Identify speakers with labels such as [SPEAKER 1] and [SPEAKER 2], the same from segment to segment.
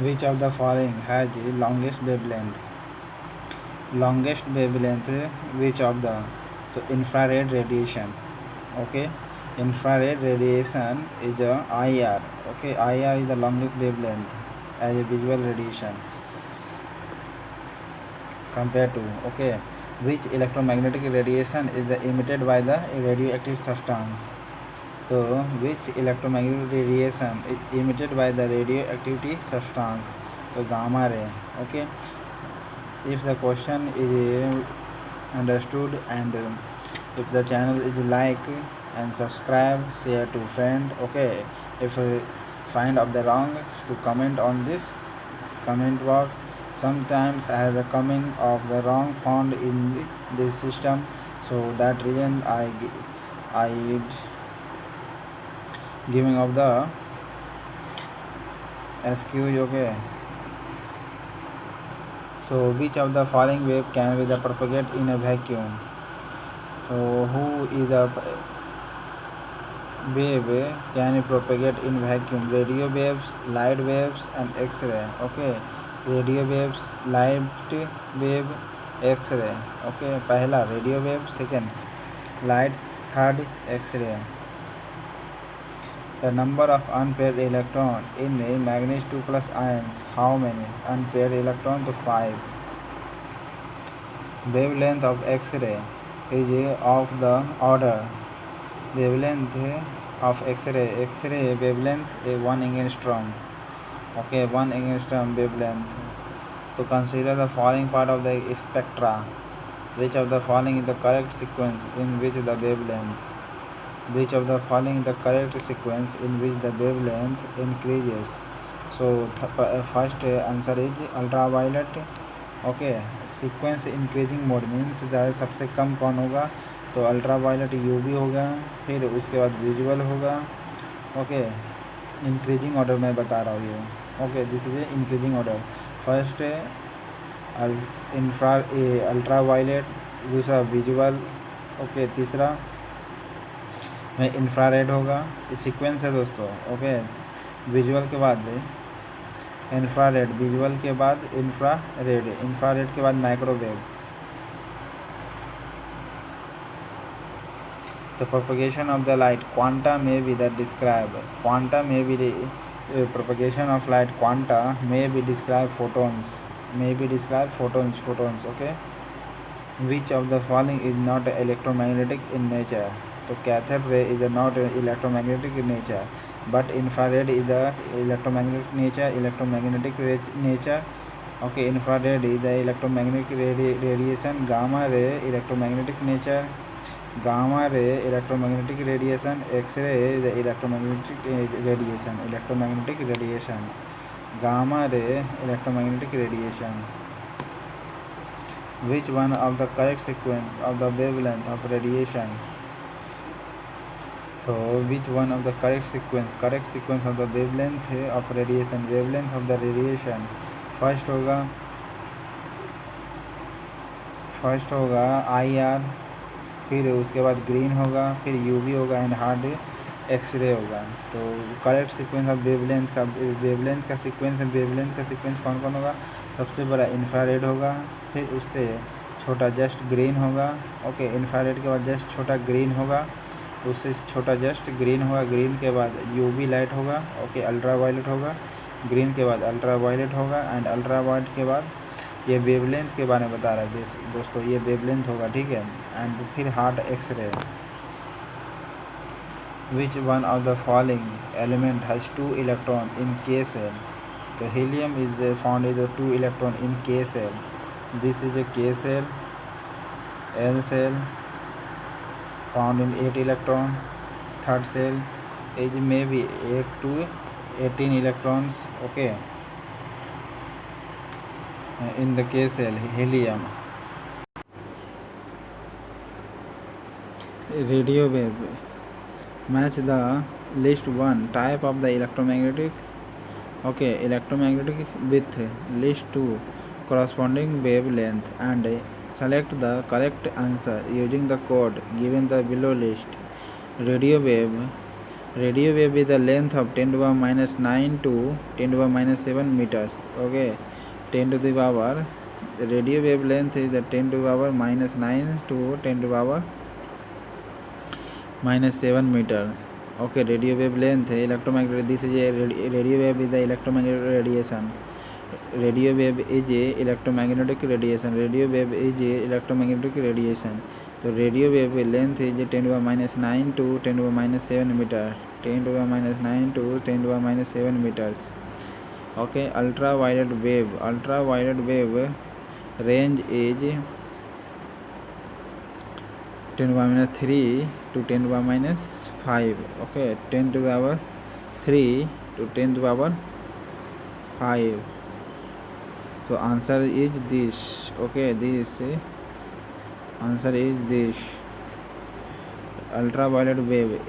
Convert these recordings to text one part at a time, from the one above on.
[SPEAKER 1] Which of the following has the longest wavelength? Longest wavelength, which of the? So infrared radiation. Okay, infrared radiation is the IR. Okay, IR is the longest wavelength as a visual radiation compared to. Okay, which electromagnetic radiation is the emitted by the radioactive substance? So which electromagnetic radiation is emitted by the radioactivity substance? So gamma ray. Okay, if the question is understood, and if the channel is like and subscribe, share to friend. Okay, if you find of the wrong, to comment on this comment box. Sometimes as the coming of the wrong found in this system, so that reason I giving of the excuse. Okay, so which of the following wave can be the propagate in a vacuum? So who is the wave can propagate in vacuum? Radio waves, light waves, and X-ray. Okay, radio waves, light wave, X-ray. Okay, पहला radio wave, second lights, third X-ray. The number of unpaired electrons in the manganese 2 plus ions, how many? Unpaired electrons to 5. Wavelength of X-ray is of the order. Wavelength of X-ray wavelength is 1 angstrom. Okay, 1 angstrom wavelength. To consider the following part of the spectra. Which of the following is the correct sequence in which the wavelength? Which of the following is the correct sequence in which the wavelength increases? So first answer is ultraviolet. Okay, sequence increasing mode means ज़्यादा सबसे कम कौन होगा? तो ultraviolet UV होगा, फिर उसके बाद visual होगा. ओके, इंक्रीजिंग ऑर्डर मैं बता रहा हूँ ये. Okay, this is A increasing order. First ultraviolet, दूसरा विजुअल. ओके, तीसरा में इंफ्रारेड होगा. ये सीक्वेंस है दोस्तों. ओके, विजुअल के बाद इंफ्रारेड, विजुअल के बाद इंफ्रारेड, इंफ्रारेड के बाद microwave. The propagation of the light quanta may be the describe. Quanta may be the propagation of light. Quanta may be described photons. May be described photons. Okay. Which of the following is not electromagnetic in nature? So cathode ray is not electromagnetic in nature, but infrared is the electromagnetic nature. Okay, infrared is the electromagnetic radiation. Gamma ray electromagnetic nature. Gamma ray electromagnetic radiation. X-ray is the electromagnetic radiation. Gamma ray electromagnetic radiation. Which one of the correct sequence of the wavelength of radiation? So which one of the correct sequence of the wavelength of radiation? First होगा IR, फिर उसके बाद green होगा, फिर UV होगा and hard x ray होगा. तो correct sequence of wavelength का सीक्वेंस कौन कौन होगा? सबसे बड़ा इंफ्रारेड होगा, फिर उससे छोटा जस्ट ग्रीन होगा. ओके, इंफ्रारेड के बाद जस्ट छोटा ग्रीन होगा, उससे छोटा जस्ट ग्रीन होगा. ग्रीन के बाद UV लाइट होगा. ओके, अल्ट्रावायलेट होगा. ग्रीन के बाद अल्ट्रावायलेट होगा एंड अल्ट्रावायलेट के बाद ये वेवलेंथ के बारे में बता रहा है दोस्तों, ये वेवलेंथ होगा. ठीक है, एंड फिर hard x-ray. Which one of the following element has 2 electron in K cell? तो helium is found is 2 electron in K cell. This is a K cell. L cell found in 8 electron. Third cell is maybe 8 to 18 electrons. Okay, in the K cell, helium. Radio wave. Match the list one type of the electromagnetic. Okay, electromagnetic with list 2 corresponding wavelength and select the correct answer using the code given the below list. Radio wave Radio wave with the length of 10 to the power minus 9 to 10 to the power minus 7 meters. Okay, 10 to the power. The radio wave length is the 10 to the power minus 9 to 10 to the power minus 7 meter. Okay, radio wave length electromagnetic. This is a radio wave is the electromagnetic radiation. Radio wave is a electromagnetic radiation. Radio wave is a electromagnetic radiation. So radio wave length is 10 to the power minus 9 to 10 to the power minus 7 meter. 10 to the power minus 9 to 10 to the power minus 7 meters. Okay, ultraviolet wave. Ultraviolet wave range is 10 to the power minus 3 to 10 to the power minus 5. Okay, 10 to the power 3 to 10 to the power 5. So answer is this. Okay, this answer is this. Ultraviolet wave.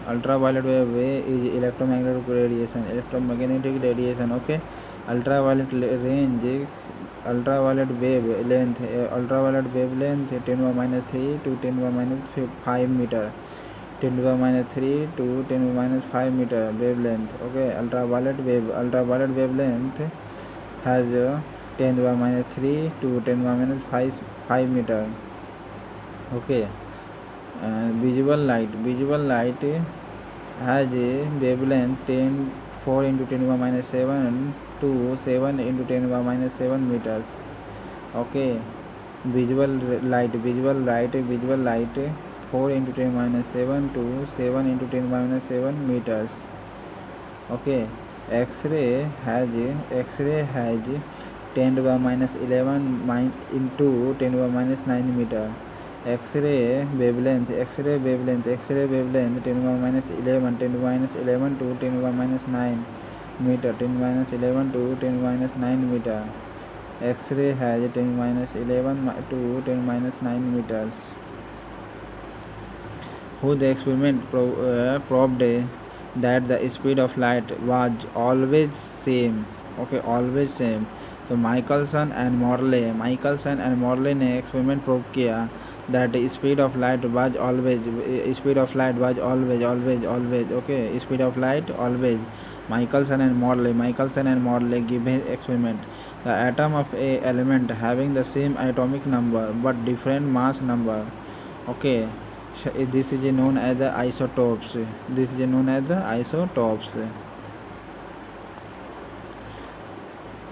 [SPEAKER 1] Ultraviolet wave is electromagnetic radiation. Electromagnetic radiation. Okay, ultraviolet range. Ultraviolet wave length. Ultraviolet wavelength 10 to the minus 3 to 10 to the minus 5 meter. 10 to the minus 3 to 10 to the minus 5 meter wavelength. Okay, ultraviolet wave. Ultraviolet wavelength has 10 to the minus 3 to 10 to the minus 5 meter. Okay, visible light. Visible light has a wavelength 4 into 10 to the minus 7 to 7 into 10 to the minus 7 meters. Okay, visible light 4 into 10 to the minus 7 to 7 into 10 to the minus 7 meters. Okay, X-ray has 10 to the minus 11 into 10 to the minus 9 meter. X-ray wavelength 10 to the minus 11 10 to the minus 11 to 10 to the minus 9 meter. 10 to the minus 11 to 10 to the minus 9 meter. X-ray has 10 to the minus 11 to 10 to the minus 9 meters. Who the experiment proved that the speed of light was always same. Okay, always same. तो Michelson and Morley ने experiment prove किया that speed of light was always okay, speed of light always. Michelson and Morley give experiment. The atom of A element having the same atomic number but different mass number. Okay, this is known as the isotopes.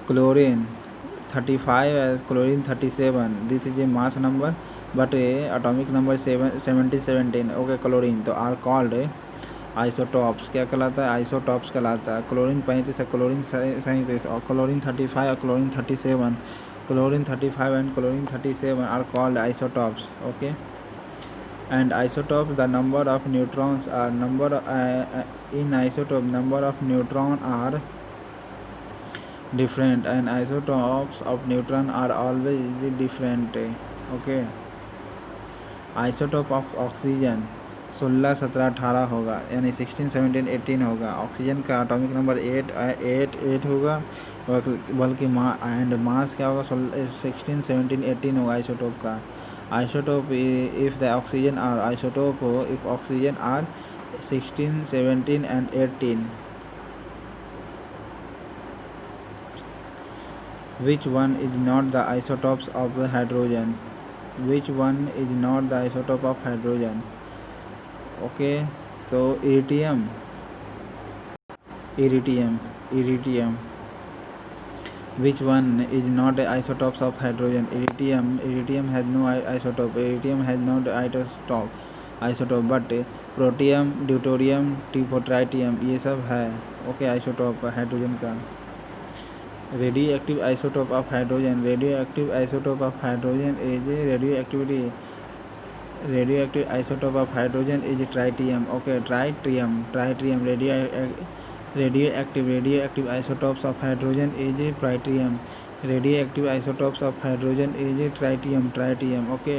[SPEAKER 1] Chlorine 35 as chlorine 37. This is a mass number but atomic number 17. Okay, chlorine तो are called isotopes. क्या कहलाता है? isotopes कहलाता है. Chlorine 35 है, chlorine 37 और chlorine 35 और chlorine 37. Chlorine 35 and chlorine 37 are called isotopes. Okay, and isotope the number of neutrons are in isotope number of neutron are different and isotopes of neutron are always different. Okay, isotope of oxygen 16, 17, 18 होगा, यानी 16, 17, 18 होगा. Oxygen का atomic number 8 होगा, बल्कि and mass क्या होगा? 16, 17, 18 होगा isotope का. Isotope if the oxygen are isotope if oxygen are 16, 17 and 18. Which one is not the isotopes of the hydrogen? Which one is not the isotope of hydrogen? Okay, so iridium. Which one is not the isotopes of hydrogen? Iridium has no isotope. Iridium has no isotope but protium, deuterium, tritium ये सब है. Okay, isotope hydrogen का. Radio active isotope of hydrogen. Radio active isotope of hydrogen is radio active isotope of hydrogen is tritium. Okay, tritium. Radio active isotopes of hydrogen is tritium. Radio active isotopes of hydrogen is tritium. Okay,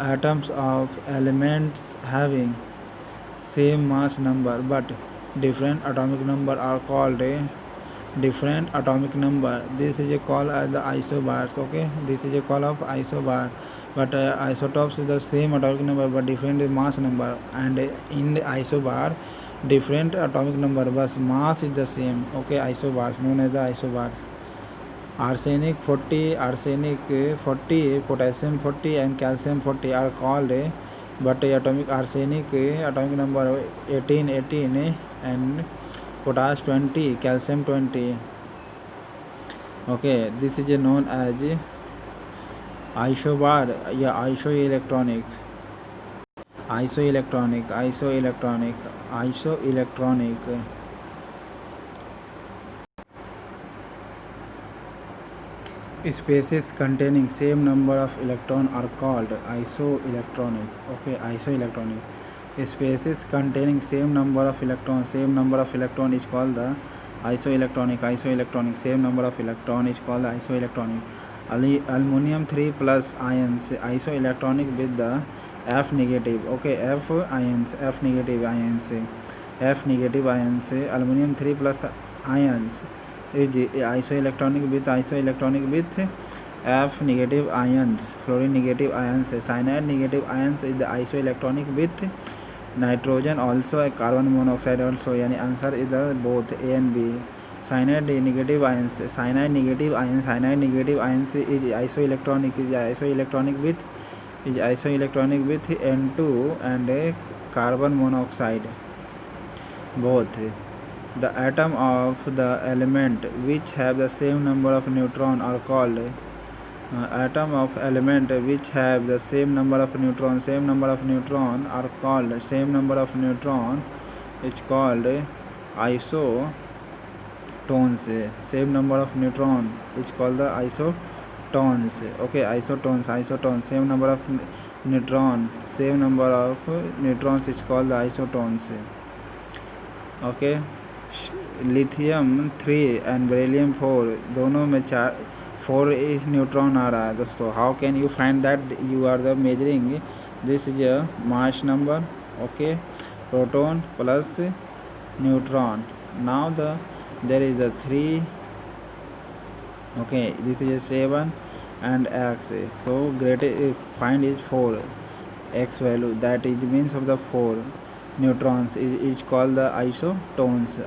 [SPEAKER 1] atoms of elements having same mass number but different atomic number are called different atomic number. This is a call as the isobars. Okay, this is a call of isobar. but isotopes is the same atomic number but different mass number, and in the isobar different atomic number but mass is the same. Okay, isobars known as the isobars. Arsenic 40, potassium 40 and calcium 40 are called, but atomic arsenic atomic number 18 and potash 20, calcium 20. Okay, this is known as isobar या isoelectronic. Spaces containing same number of electron are called isoelectronic. Okay, isoelectronic. Spaces containing same number of electron is called the isoelectronic. Same number of electron is called the isoelectronic. Aluminum 3 plus ions isoelectronic with the F negative. Okay, F negative ions. Aluminum 3 plus ions is isoelectronic with F negative ions. Fluorine negative ions. Cyanide negative ions is the isoelectronic with nitrogen also, a carbon monoxide also. Yani answer is the both A and B. Cyanide negative ions is isoelectronic with N2 and a carbon monoxide both. The atom of the element which have the same number of neutron are called atom of element which have the same number of neutron is called isotones. Same number of neutron is called the isotones. Okay, isotones. Same number of neutrons is called the isotones. Okay, lithium 3 and beryllium 4 दोनों में 4 neutron आ रहा है दोस्तों. How can you find that? You are the measuring. This is a mass number. Okay, proton plus neutron. Now there is a 3. Okay, this is a 7 and x. So find is 4 x value, that is means of the 4 neutrons is called the isotones.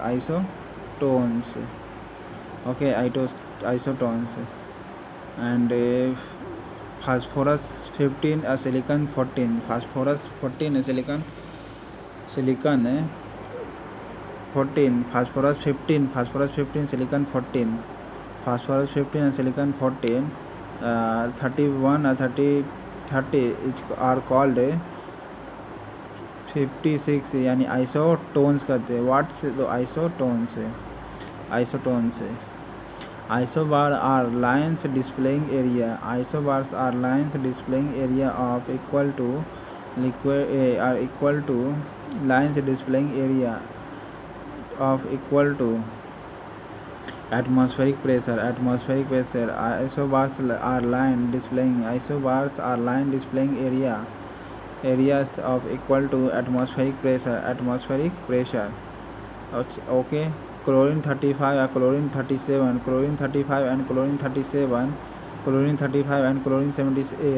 [SPEAKER 1] Okay, isotones. And phosphorus 15 silicon 14. Phosphorus 14 silicon 14. Phosphorus 15 silicon 14. Phosphorus 15 and silicon 14. 31 30 are called 56 यानी isotones कहते हैं. What's the isotones? Isobars are lines displaying area. Of equal to liquid are equal to lines displaying area of equal to atmospheric pressure. Isobars are line displaying areas of equal to atmospheric pressure. Okay, chlorine 35 and chlorine 37. Chlorine 35 and chlorine 37.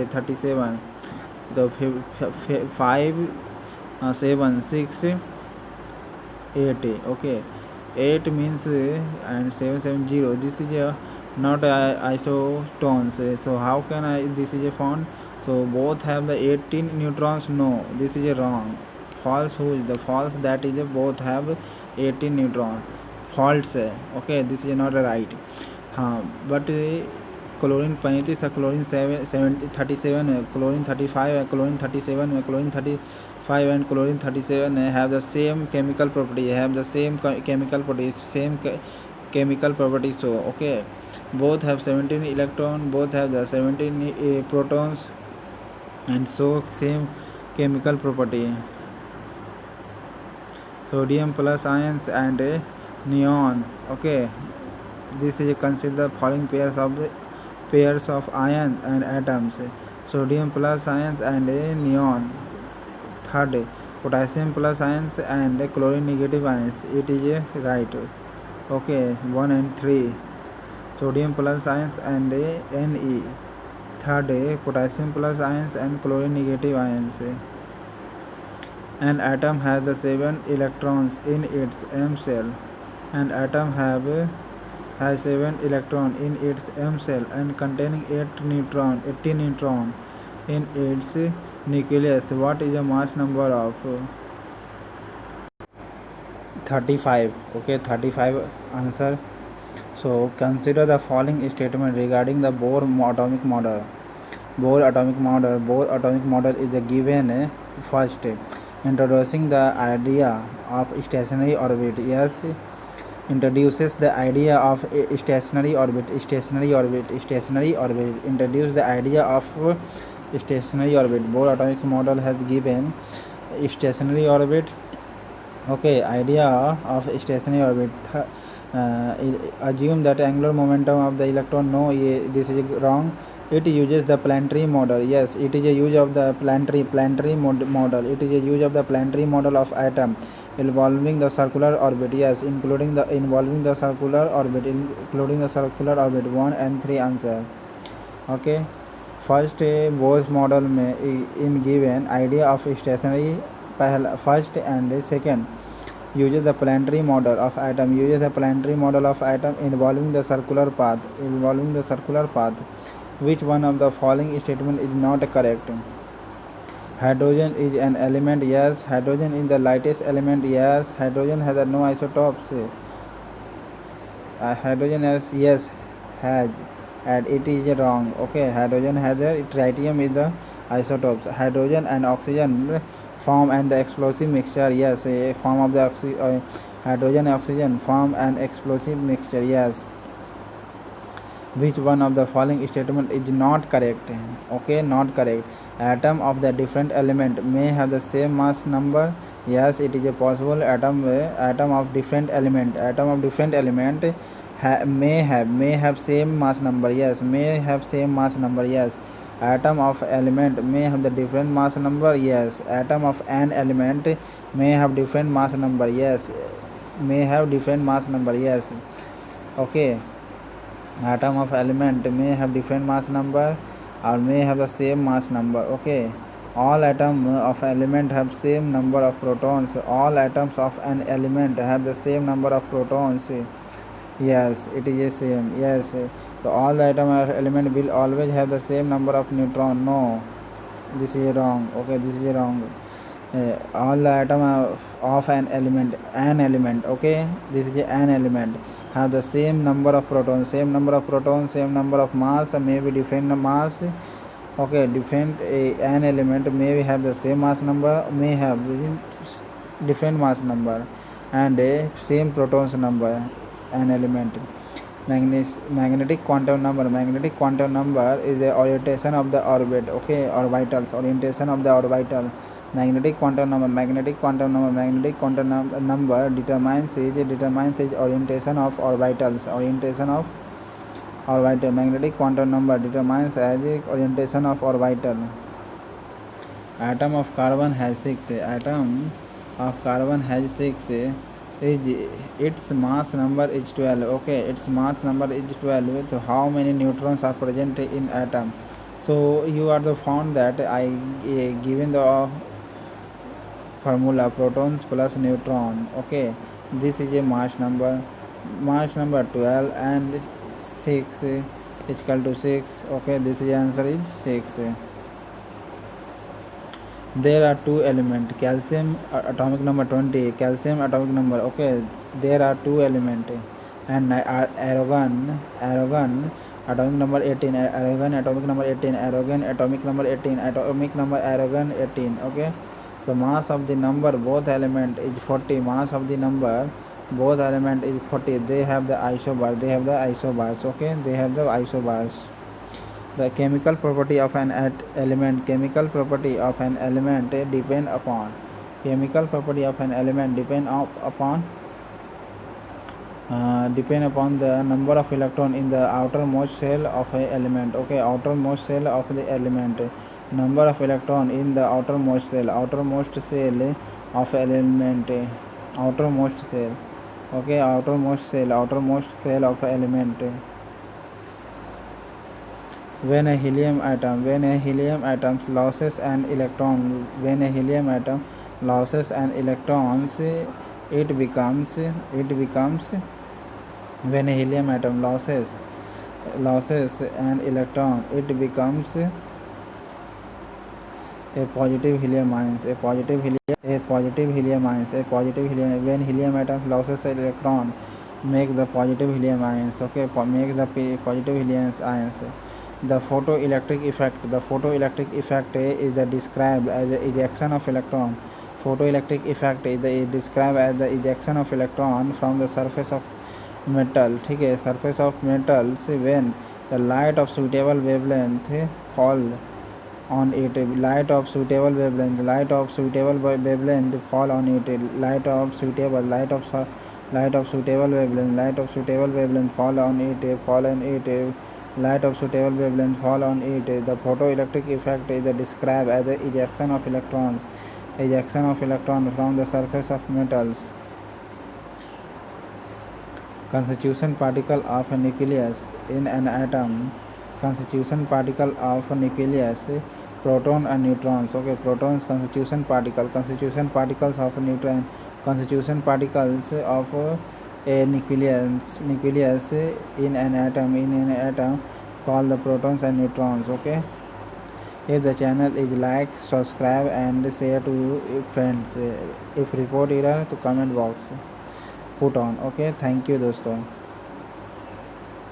[SPEAKER 1] 37. The 5 7 6 8. Okay, 8 means and 770. This is not isotones. So how can this is found? So both have the 18 neutrons. No, this is wrong. False. Who is the false? That is both have 18 neutrons. False. Okay, this is not right. But chlorine 35 chlorine 37 chlorine 35 chlorine 37 chlorine 35 and chlorine 37 have the same chemical property, chemical properties. So okay, both have 17 electron, both have the 17 protons, and so same chemical property. Sodium plus ions and neon. Okay, this is considered the following pairs of ions and atoms: sodium plus ions and neon. Third, potassium plus ions and chlorine negative ions. It is right. Okay, 1 and 3. Sodium plus ions and Ne. third potassium plus ions and chlorine negative ions. An atom has the 7 electrons in its M shell. An atom has 7 electrons in its M shell and containing 80 neutron in its nucleus. What is the mass number of? 35. Okay, 35 answer. So consider the following statement regarding the Bohr atomic model. Bohr atomic model is a given. First, introducing the idea of stationary orbit. Yes, introduces the idea of a stationary orbit. Introduce the idea of stationary orbit. Bohr atomic model has given stationary orbit. Okay, idea of stationary orbit. Assume that angular momentum of the electron. No, this is wrong. It uses the planetary model. Yes, it is a use of the planetary model. It is a use of the planetary model of atom involving the circular orbit. Yes, involving the circular orbit. 1 and 3 answer. Okay, first Bohr's model में in given idea of stationary first and second uses the planetary model of atom involving the circular path. Which one of the following statement is not correct? Hydrogen is an element. Yes. Hydrogen is the lightest element. Yes. Hydrogen has no isotopes. Hydrogen has and it is wrong. Okay, hydrogen has tritium is the isotopes. Hydrogen and oxygen form and the explosive mixture. Yes, a form of the hydrogen and oxygen form an explosive mixture. Yes. Which one of the following statement is not correct? Okay, not correct. Atom of the different element may have the same mass number. Yes, it is a possible. Atom of different element may have same mass number. Yes, may have same mass number. Yes. Atom of element may have the different mass number. Yes. Atom of an element may have different mass number. Yes, may have different mass number. Yes. Okay, atom of element may have different mass number or may have the same mass number. Okay, all atoms of element have same number of protons. All atoms of an element have the same number of protons. Yes, it is the same. Yes, so all the atom of element will always have the same number of neutron. No, this is wrong. Okay, this is wrong. All the atom of an element. Okay, this is an element have the same number of protons, same number of mass, maybe different mass. Okay, different an element may have the same mass number, may have different mass number and same protons number. An element. Magnetic quantum number is the orientation of the orbit. Okay, orbitals, orientation of the orbital. Magnetic quantum number determines orientation of orbitals. Magnetic quantum number determines orientation of orbital. Atom of carbon has 6. Its mass number is 12. Okay, its mass number is 12. So how many neutrons are present in atom? So you are the found that I given the formula protons plus neutron. Okay, this is a mass number 12 and 6 is equal to 6. Okay, this is answer is 6. There are two elements. Calcium atomic number 20. Calcium atomic number. Okay, there are two elements. And argon atomic number 18. Argon atomic number 18. Okay, the mass of the number both element is 40. Mass of the number both element is 40. They have the isobars. Okay, they have the isobars. The chemical property of an element depend upon the number of electron in the outermost shell of an element. Okay, outermost shell of the element, number of electron in the outermost shell of element. Okay, outermost shell of element. when a helium atom loses an electron, when a helium atom loses an electrons, it becomes when a helium atom loses an electron, it becomes a positive helium ions, a positive helium ions, a positive helium. When helium atom loses an electron, make the positive helium ions. Okay, make the positive helium ions. The photoelectric effect is the described as the ejection of electron. Photoelectric effect is described as the ejection of electron from the surface of metal. ठीक है, surface of metals when the light of suitable wavelength fall on it, light of suitable wavelength fall on it, light of suitable wavelength fall on it, light of suitable wavelength fall on it. The photoelectric effect is described as the ejection of electrons from the surface of metals. Constitution particle of a nucleus in an atom. Constitution particle of a nucleus, proton and neutrons. Okay, protons constitution particles of a neutron, constitution particles of a nucleus in an atom called the protons and neutrons. Okay, if the channel is like, subscribe and share to your friends. If report error to comment box put on. Okay, thank you दोस्तों.